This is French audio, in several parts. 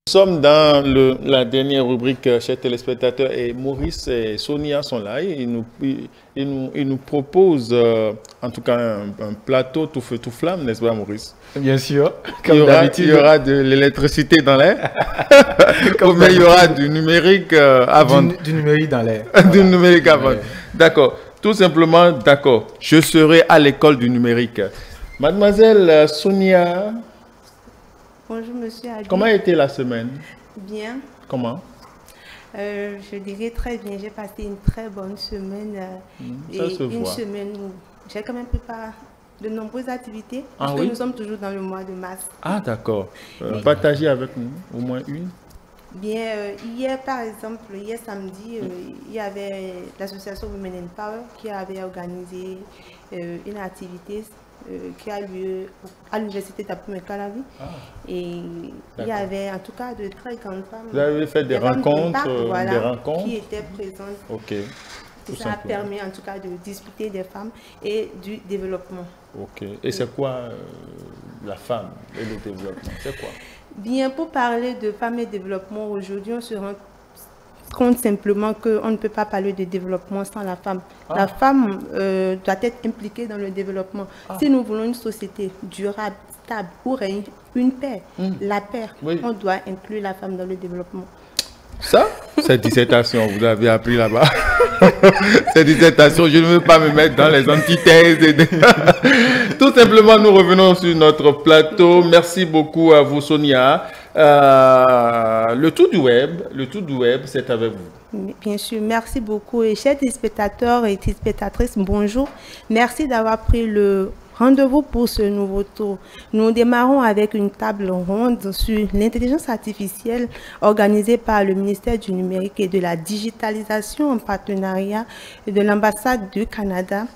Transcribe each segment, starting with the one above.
Nous sommes dans la dernière rubrique, chers téléspectateurs, et Maurice et Sonia sont là. Ils nous proposent, en tout cas, un plateau tout feu, tout flamme, n'est-ce pas, Maurice? Bien sûr. Comme d'habitude. Il y aura de l'électricité dans l'air, mais il y aura du numérique à vendre. Du numérique dans l'air. Du numérique à vendre. D'accord. Tout simplement, d'accord. Je serai à l'école du numérique. Mademoiselle Sonia. Bonjour, monsieur Adi. Comment a été la semaine? Bien. Comment? Je dirais très bien. J'ai passé une très bonne semaine. Semaine où j'ai quand même préparé de nombreuses activités. Parce que nous sommes toujours dans le mois de mars. Ah, d'accord. Partagez avec nous au moins une. Bien, hier, par exemple, hier samedi, il y avait l'association Women in Power qui avait organisé une activité qui a lieu à l'université d'Apomey-Calavi. Et il y avait en tout cas de très grandes femmes. Vous avez fait des rencontres, qui étaient présentes. Ok. Et ça a permis en tout cas de discuter des femmes et du développement. Ok. Et c'est quoi la femme et le développement? C'est quoi? Bien, pour parler de femmes et développement, aujourd'hui, on se rend compte simplement qu'on ne peut pas parler de développement sans la femme. La femme doit être impliquée dans le développement. Si nous voulons une société durable, stable, pour une paix, la paix, on doit inclure la femme dans le développement. Ça, cette dissertation, vous avez appris là-bas. Cette dissertation, je ne veux pas me mettre dans les antithèses. Tout simplement, nous revenons sur notre plateau. Merci beaucoup à vous, Sonia. Le tour du web, c'est avec vous. Bien sûr, merci beaucoup. Et chers téléspectateurs et téléspectatrices, bonjour. Merci d'avoir pris le rendez-vous pour ce nouveau tour. Nous démarrons avec une table ronde sur l'intelligence artificielle organisée par le ministère du Numérique et de la Digitalisation en partenariat de l'ambassade du Canada.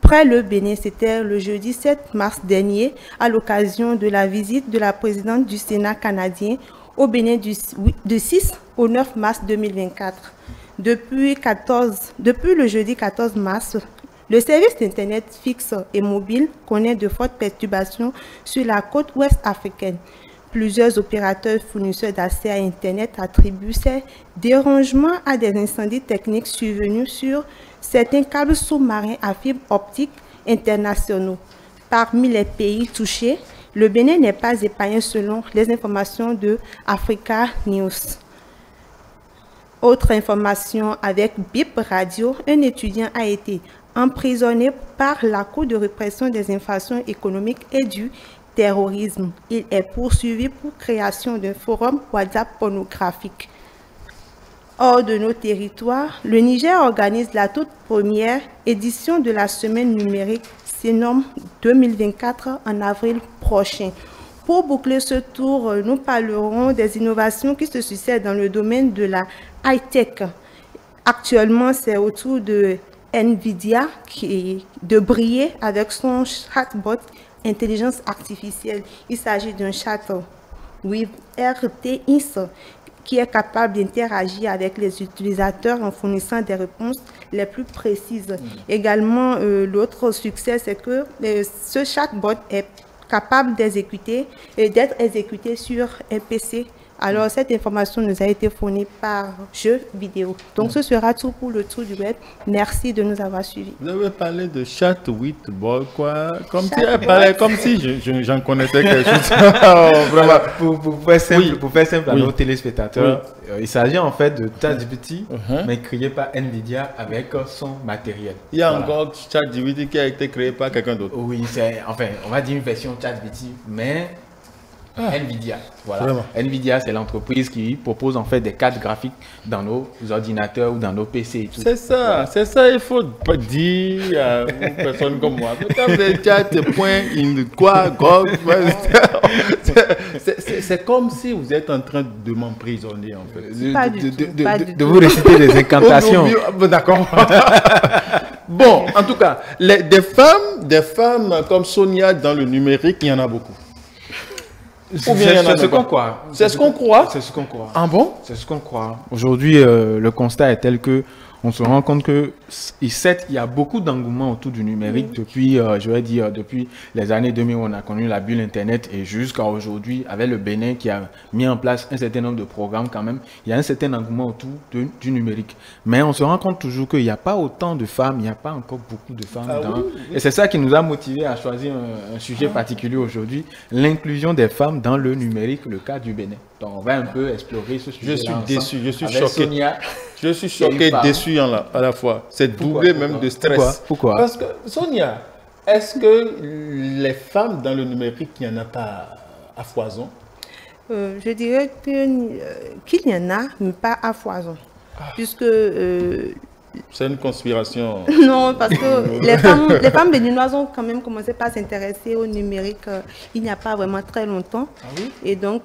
Près le Bénin, c'était le jeudi 7 mars dernier, à l'occasion de la visite de la présidente du Sénat canadien au Bénin de 6 au 9 mars 2024. Depuis le jeudi 14 mars, le service d'Internet fixe et mobile connaît de fortes perturbations sur la côte ouest africaine. Plusieurs opérateurs fournisseurs d'accès à Internet attribuent ces dérangements à des incendies techniques survenus sur certains câbles sous-marins à fibre optique internationaux. Parmi les pays touchés, le Bénin n'est pas épargné selon les informations de Africa News. Autre information avec BIP Radio, un étudiant a été emprisonné par la Cour de répression des infractions économiques et du terrorisme. Il est poursuivi pour création d'un forum WhatsApp pornographique. Hors de nos territoires, le Niger organise la toute première édition de la semaine numérique SENOM 2024 en avril prochain. Pour boucler ce tour, nous parlerons des innovations qui se succèdent dans le domaine de la high-tech. Actuellement, c'est au tour de NVIDIA de briller avec son chatbot intelligence artificielle. Il s'agit d'un chat with RTX qui est capable d'interagir avec les utilisateurs en fournissant des réponses les plus précises. Également, l'autre succès, c'est que ce chatbot est capable d'être exécuté sur un PC. Alors, cette information nous a été fournie par Jeux Vidéo. Donc, ce sera tout pour le tour du web. Merci de nous avoir suivis. Vous avez parlé de chat with ball, quoi. Comme si j'en connaissais quelque chose. Vraiment. Pour faire simple à nos téléspectateurs, il s'agit en fait de ChatGPT, mais créé par NVIDIA avec son matériel. Il y a encore ChatGPT qui a été créé par quelqu'un d'autre. Oui, on va dire une version ChatGPT, mais NVIDIA, voilà. Vraiment. NVIDIA, c'est l'entreprise qui propose en fait des cartes graphiques dans nos ordinateurs ou dans nos PC et tout. C'est ça, il faut pas dire à une personne comme moi. C'est comme si vous êtes en train de m'emprisonner en fait. De vous réciter des incantations. D'accord. Bon, en tout cas, des femmes comme Sonia dans le numérique, il y en a beaucoup. C'est ce qu'on croit. C'est ce qu'on croit. C'est ce qu'on croit. Ah bon? C'est ce qu'on croit. Aujourd'hui, le constat est tel que on se rend compte que, certes, il y a beaucoup d'engouement autour du numérique depuis, je vais dire, depuis les années 2000 où on a connu la bulle Internet et jusqu'à aujourd'hui, avec le Bénin qui a mis en place un certain nombre de programmes quand même, il y a un certain engouement autour du numérique. Mais on se rend compte toujours qu'il n'y a pas autant de femmes, il n'y a pas encore beaucoup de femmes Et c'est ça qui nous a motivés à choisir un sujet particulier aujourd'hui, l'inclusion des femmes dans le numérique, le cas du Bénin. Donc on va un peu explorer ce sujet. Je suis déçu, je suis choqué. Sonia, je suis choqué, déçu à la fois. C'est doublé même de stress. Pourquoi? Parce que, Sonia, est-ce que les femmes dans le numérique, il n'y en a pas à foison? Je dirais qu'il y en a, mais pas à foison. Puisque... c'est une conspiration. Non, parce que les femmes béninoises ont quand même commencé par s'intéresser au numérique il n'y a pas vraiment très longtemps. Ah oui? Et donc,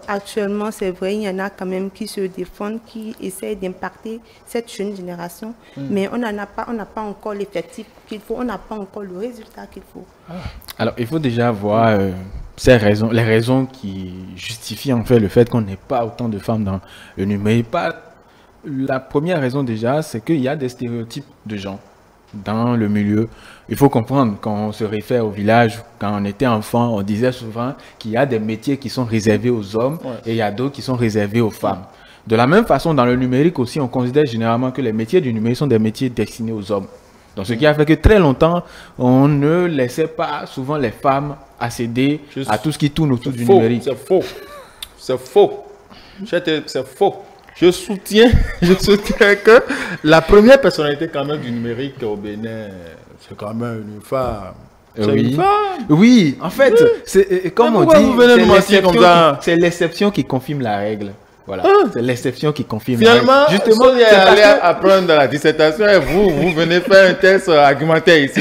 actuellement, c'est vrai, il y en a quand même qui se défendent, qui essayent d'impacter cette jeune génération. Mais on n'a pas encore l'effectif qu'il faut, on n'a pas encore le résultat qu'il faut. Alors, il faut déjà voir les raisons qui justifient en fait le fait qu'on n'ait pas autant de femmes dans le numérique. La première raison déjà, c'est qu'il y a des stéréotypes de gens dans le milieu. Il faut comprendre, quand on se réfère au village, quand on était enfant, on disait souvent qu'il y a des métiers qui sont réservés aux hommes et il y a d'autres qui sont réservés aux femmes. De la même façon, dans le numérique aussi, on considère généralement que les métiers du numérique sont des métiers destinés aux hommes. Donc, ce qui a fait que très longtemps, on ne laissait pas souvent les femmes accéder à tout ce qui tourne autour du numérique. C'est faux. C'est faux. C'est faux. Je soutiens que la première personnalité quand même du numérique au Bénin, c'est quand même une femme. Oui. Une femme. Oui, en fait, c'est comme on dit, c'est l'exception qui confirme la règle. Voilà, c'est l'exception qui confirme la règle. Finalement, justement, il allait apprendre la dissertation et vous venez faire un test argumentaire ici.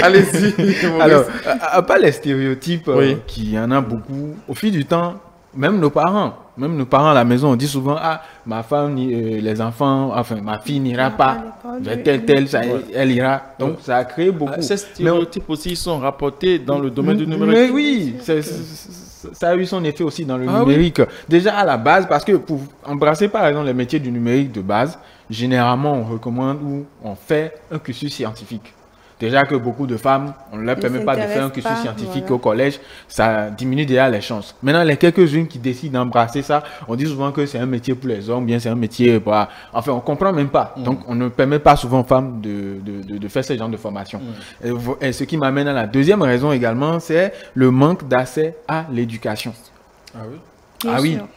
Allez-y. Alors, à part les stéréotypes, qui y en a beaucoup, au fil du temps, même nos parents à la maison, on dit souvent, ma femme, les enfants, enfin, ma fille n'ira pas vers tel, elle ira. Donc, ça a créé beaucoup. Ces stéréotypes aussi sont rapportés dans le domaine du numérique. Mais oui, ça a eu son effet aussi dans le numérique. Déjà à la base, parce que pour embrasser par exemple les métiers du numérique de base, généralement, on recommande ou on fait un cursus scientifique. Déjà que beaucoup de femmes, on ne leur permet pas de faire un cursus scientifique au collège, ça diminue déjà les chances. Maintenant, les quelques-unes qui décident d'embrasser ça, on dit souvent que c'est un métier pour les hommes, bien c'est un métier pour... Enfin, on ne comprend même pas. Donc, on ne permet pas souvent aux femmes de faire ce genre de formation. Et ce qui m'amène à la deuxième raison également, c'est le manque d'accès à l'éducation. Ah oui? Bien sûr.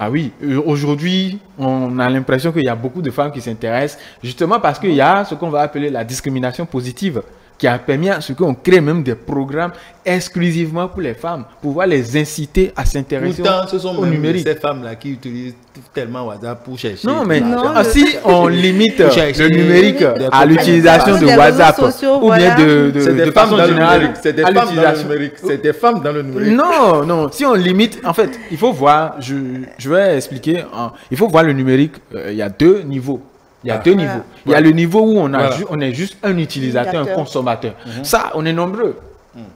Ah oui, aujourd'hui, on a l'impression qu'il y a beaucoup de femmes qui s'intéressent, justement parce qu'il y a ce qu'on va appeler la discrimination positive, qui a permis à ce qu'on crée même des programmes exclusivement pour les femmes, pour pouvoir les inciter à s'intéresser au numérique. Ces femmes-là qui utilisent tellement WhatsApp pour chercher. Non, mais si on limite le numérique à l'utilisation de WhatsApp ou bien de façon générale, c'est des femmes dans le numérique. C'est des femmes dans le numérique. Non, si on limite, en fait, il faut voir, je vais expliquer, il faut voir le numérique, il y a deux niveaux. Il y a deux niveaux. Il y a le niveau où on est juste un utilisateur, un consommateur. Ça, on est nombreux.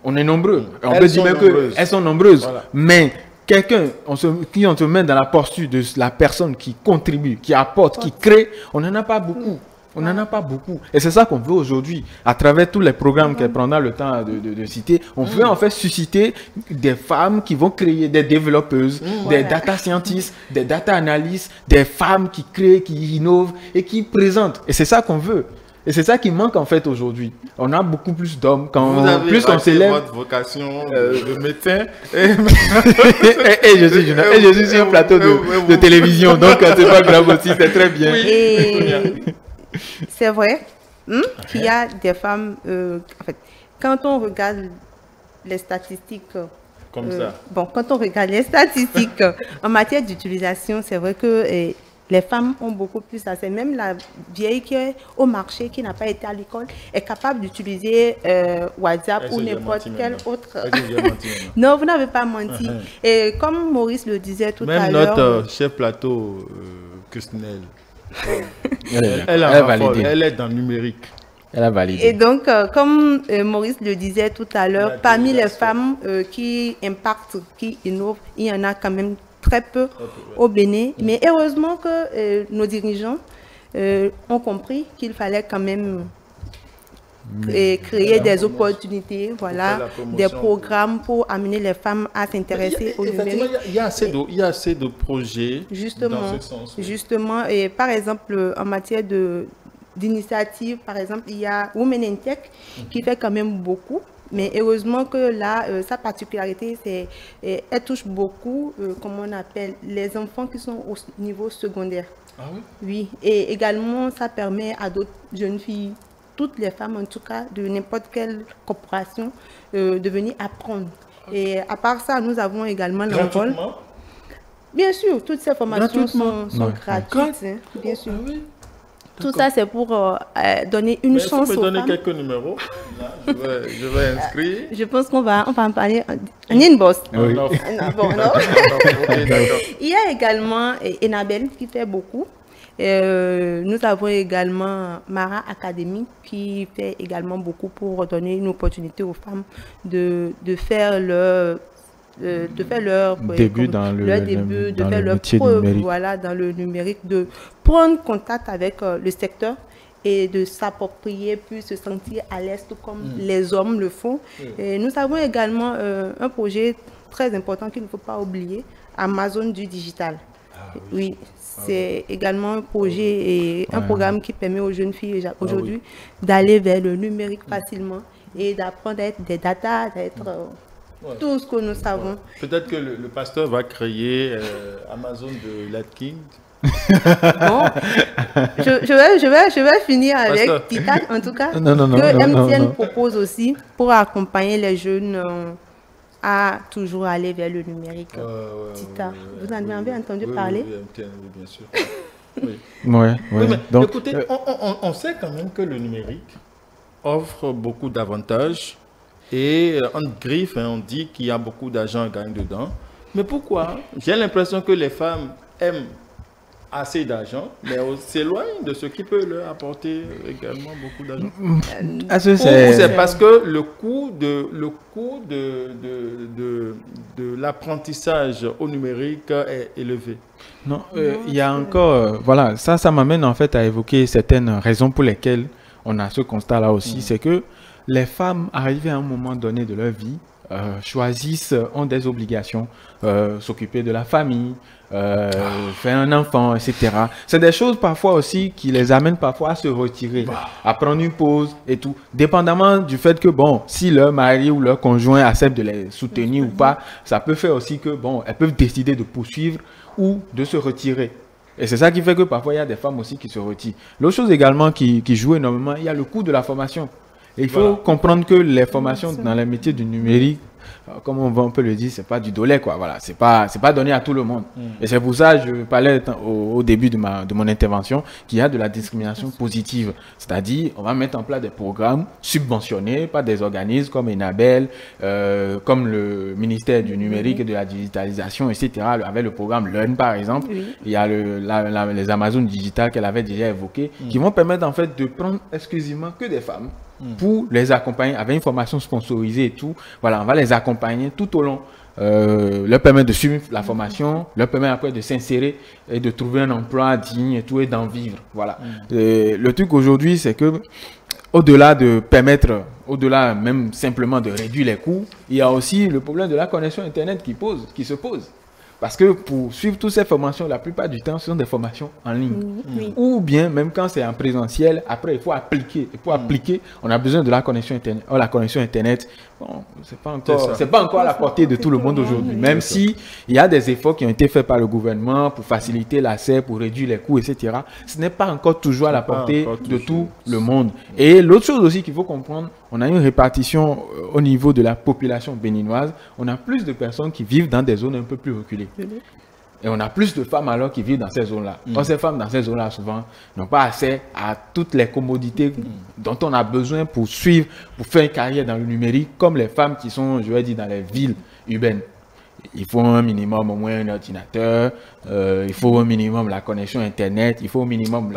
On est nombreux. On peut dire même qu'elles sont nombreuses. Mais quelqu'un, on se met dans la posture de la personne qui contribue, qui apporte, qui crée, on n'en a pas beaucoup. On n'en a pas beaucoup. Et c'est ça qu'on veut aujourd'hui. À travers tous les programmes qu'elle prendra le temps de citer, on veut en fait susciter des femmes qui vont créer des développeuses, des data scientists, des data analystes, des femmes qui créent, qui innovent et qui présentent. Et c'est ça qu'on veut. Et c'est ça qui manque en fait aujourd'hui. On a beaucoup plus d'hommes. Plus on s'élève. Votre vocation de médecin. Et je suis sur un plateau de télévision. Donc c'est pas grave aussi, c'est très bien. C'est vrai qu'il y a des femmes, en fait, quand on regarde les statistiques, comme ça. Bon, quand on regarde les statistiques en matière d'utilisation, c'est vrai que les femmes ont beaucoup plus accès. Même la vieille qui est au marché, qui n'a pas été à l'école, est capable d'utiliser WhatsApp ou n'importe quel autre. Non, vous n'avez pas menti. Et comme Maurice le disait tout à l'heure. Même notre chef plateau, Christnel. Elle est dans le numérique. Elle a validé. Et donc, comme Maurice le disait tout à l'heure, parmi les femmes qui impactent, qui innovent, il y en a quand même très peu au Bénin. Mais heureusement que nos dirigeants ont compris qu'il fallait quand même créer des opportunités, voilà, des programmes pour amener les femmes à s'intéresser au numérique. Il y a assez de projets dans ce sens. Justement, et par exemple, en matière d'initiative, par exemple, il y a Women in Tech qui fait quand même beaucoup. Mais heureusement que là, sa particularité, c'est elle touche beaucoup, comment on appelle, les enfants qui sont au niveau secondaire. Ah oui? Oui, et également, ça permet à d'autres jeunes filles, toutes les femmes en tout cas, de n'importe quelle corporation, de venir apprendre. Et à part ça, nous avons également l'envol. Bien sûr, toutes ces formations sont gratuites, hein, bien sûr. Ah oui. Tout ça, c'est pour donner une chance aux femmes. Donner quelques numéros. Là, je vais inscrire. Je pense qu'on va en parler en inbox. Oui. Non. Il y a également Enabel qui fait beaucoup. Nous avons également Mara Academy qui fait également beaucoup pour donner une opportunité aux femmes de faire leur début dans leur preuve, voilà, dans le numérique, de prendre contact avec le secteur et de s'approprier, puis se sentir à l'aise comme les hommes le font. Et nous avons également un projet très important qu'il ne faut pas oublier, Amazon du digital. Oui, c'est également un projet et un programme qui permet aux jeunes filles aujourd'hui d'aller vers le numérique facilement et d'apprendre à être des data, d'être tout ce que nous savons. Peut-être que le pasteur va créer Amazon de Latkin. Bon, je vais finir avec Titan, en tout cas, que MTN propose aussi pour accompagner les jeunes à toujours aller vers le numérique. Titan, vous en avez entendu parler? Oui, MTN, oui, bien sûr. Oui. Donc, écoutez, on sait quand même que le numérique offre beaucoup d'avantages. Et en griffe, on dit qu'il y a beaucoup d'argent à gagner dedans. Mais pourquoi? J'ai l'impression que les femmes aiment assez d'argent, mais s'éloignent de ce qui peut leur apporter également beaucoup d'argent. C'est parce que le coût de l'apprentissage au numérique est élevé. Non, il y a encore... voilà, ça m'amène en fait à évoquer certaines raisons pour lesquelles on a ce constat-là aussi. C'est que les femmes, arrivées à un moment donné de leur vie, ont des obligations, s'occuper de la famille, faire un enfant, etc. C'est des choses parfois aussi qui les amènent parfois à se retirer, à prendre une pause et tout, dépendamment du fait que, bon, si leur mari ou leur conjoint accepte de les soutenir ou pas, ça peut faire aussi que, bon, elles peuvent décider de poursuivre ou de se retirer. Et c'est ça qui fait que parfois il y a des femmes aussi qui se retirent. L'autre chose également qui joue énormément, il y a le coût de la formation. Et il faut comprendre que les formations dans les métiers du numérique, comme on peut le dire, c'est pas du dollar, quoi. Voilà, c'est pas donné à tout le monde. Et c'est pour ça que je parlais au début de mon intervention qu'il y a de la discrimination positive. C'est-à-dire, on va mettre en place des programmes subventionnés par des organismes comme Enabel, comme le ministère du numérique et de la digitalisation, etc. Avec le programme Learn, par exemple. Il y a les Amazon Digital qu'elle avait déjà évoqué, qui vont permettre en fait de prendre exclusivement que des femmes pour les accompagner avec une formation sponsorisée et tout. Voilà, on va les accompagner tout au long, leur permettre de suivre la formation, leur permettre après de s'insérer et de trouver un emploi digne et tout et d'en vivre. Voilà. Le truc aujourd'hui, c'est que au-delà de permettre, au-delà même simplement de réduire les coûts, il y a aussi le problème de la connexion Internet qui se pose. Parce que pour suivre toutes ces formations, la plupart du temps, ce sont des formations en ligne. Ou bien, même quand c'est en présentiel, après, il faut appliquer. Et pour appliquer, on a besoin de la connexion Internet. Or, la connexion Internet, bon, c'est pas encore à la portée de tout le monde aujourd'hui. Même si il y a des efforts qui ont été faits par le gouvernement pour faciliter l'accès, pour réduire les coûts, etc. Ce n'est pas encore toujours à la portée de tout le monde. Et l'autre chose aussi qu'il faut comprendre, on a une répartition au niveau de la population béninoise. On a plus de personnes qui vivent dans des zones un peu plus reculées. Et on a plus de femmes alors qui vivent dans ces zones-là. Or, ces femmes dans ces zones-là, souvent, n'ont pas accès à toutes les commodités dont on a besoin pour suivre, pour faire une carrière dans le numérique, comme les femmes qui sont, je vais dire, dans les villes urbaines. Il faut un minimum au moins un ordinateur, il faut un minimum la connexion Internet, il faut au minimum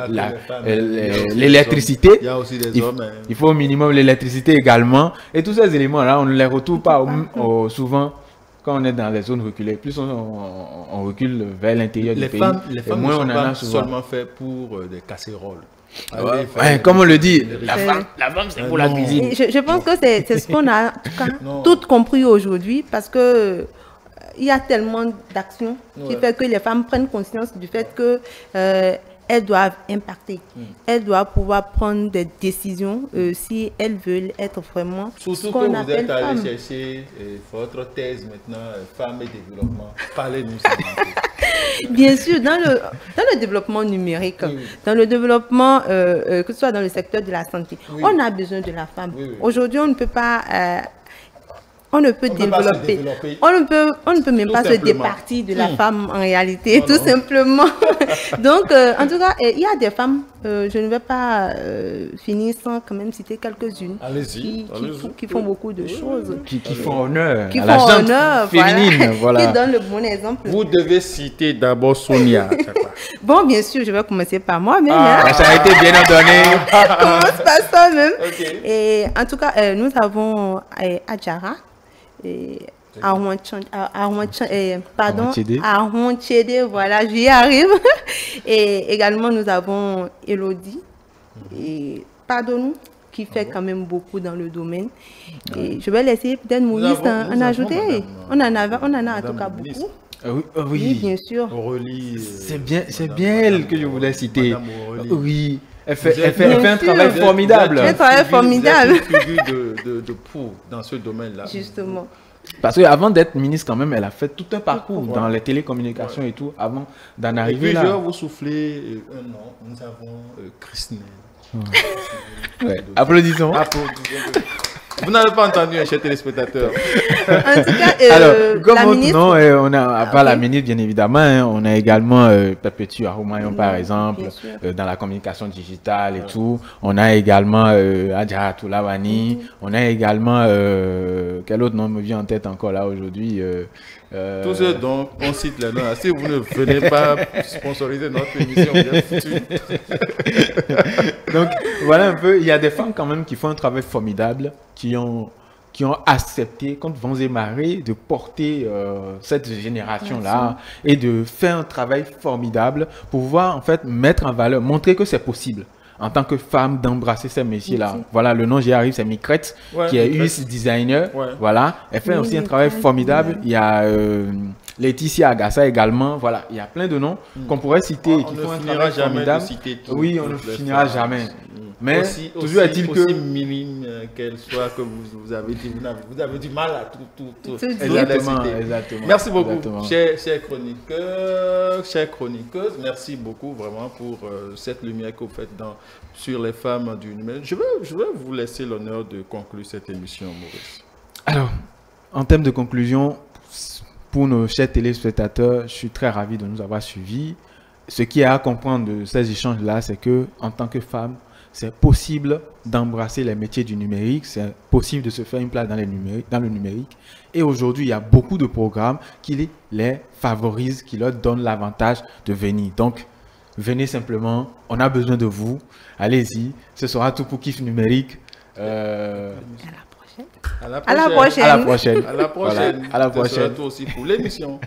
l'électricité. Il y a aussi des hommes. Il faut au minimum l'électricité également. Et tous ces éléments-là, on ne les retrouve pas souvent quand on est dans les zones reculées, plus on recule vers l'intérieur du pays, les femmes moins ne sont on en pas a souvent. seulement fait pour des casseroles. Comme on le dit, la femme c'est pour la cuisine. Je pense que c'est ce qu'on a en tout cas tout compris aujourd'hui parce que il y a tellement d'actions qui fait que les femmes prennent conscience du fait que elles doivent impacter. Elles doivent pouvoir prendre des décisions si elles veulent être vraiment surtout ce qu'on que vous êtes allé femme. chercher votre thèse maintenant, femmes et développement. Parlez-nous. Bien sûr, dans le développement numérique, dans le développement, que ce soit dans le secteur de la santé, on a besoin de la femme. Aujourd'hui, on ne peut pas... on ne peut développer. On ne peut même pas se départir de la femme en réalité, tout simplement. Donc, en tout cas, il y a des femmes, je ne vais pas finir sans quand même citer quelques-unes qui font beaucoup de choses. Qui font honneur qui à la font gente honneur, féminine. Voilà. Qui donnent le bon exemple. Vous devez citer d'abord Sonia. Bon, bien sûr, je vais commencer par moi-même. La charité bien ordonnée. Commence par soi-même. Okay. Et en tout cas, nous avons Adjara. Aron Chede, voilà, j'y arrive. Et également, nous avons Elodie, et pardon, qui fait quand même beaucoup dans le domaine. Et je vais laisser peut-être Maurice en ajouter. On en a en tout cas beaucoup. Oui, bien sûr. Aurélie, c'est bien elle que je voulais citer. Oui. Elle fait un travail formidable. Un travail formidable. Vous êtes une figure de proue dans ce domaine-là. Justement. Parce qu'avant d'être ministre, quand même, elle a fait tout un parcours dans les télécommunications et tout, avant d'en arriver là. Et puis, je vais vous souffler un nom. Nous avons Christine. Applaudissons. Vous n'avez pas entendu, chers téléspectateurs. En tout cas, alors, comme la ministre... Non, on a pas la ministre, bien évidemment. Hein, on a également Perpétue Aroumayon, par exemple, dans la communication digitale et tout. On a également Adjara Toulawani. On a également... quel autre nom me vient en tête encore là aujourd'hui Tous ceux dont on cite les noms. Si vous ne venez pas sponsoriser notre émission, bien foutu. Donc, voilà un peu. Il y a des femmes quand même qui font un travail formidable, qui ont accepté, contre vents et marées, de porter cette génération-là et de faire un travail formidable pour pouvoir en fait mettre en valeur, montrer que c'est possible en tant que femme d'embrasser ces métiers-là. Voilà, le nom j'y arrive, c'est Mikrette, qui est UX designer. Voilà, elle fait aussi un travail formidable. Il y a Laetitia Agassa également. Voilà, il y a plein de noms qu'on pourrait citer qui font un travail formidable. Oui, on ne finira jamais. Mais toujours est-il que... Aussi minime qu'elle soit, que vous avez dit, vous avez du mal à tout exactement. Merci beaucoup, chers chroniqueurs, chères chroniqueuses. Merci beaucoup vraiment pour cette lumière que vous faites sur les femmes du numérique. Je vais vous laisser l'honneur de conclure cette émission, Maurice. Alors, en termes de conclusion, pour nos chers téléspectateurs, je suis très ravi de nous avoir suivis. Ce qui est à comprendre de ces échanges-là, c'est que en tant que femme, c'est possible d'embrasser les métiers du numérique, c'est possible de se faire une place dans le numérique. Et aujourd'hui, il y a beaucoup de programmes qui les favorisent, qui leur donnent l'avantage de venir. Donc, venez simplement, on a besoin de vous. Allez-y, ce sera tout pour Kiff Numérique. À la prochaine. À la prochaine. Ce sera tout aussi pour l'émission.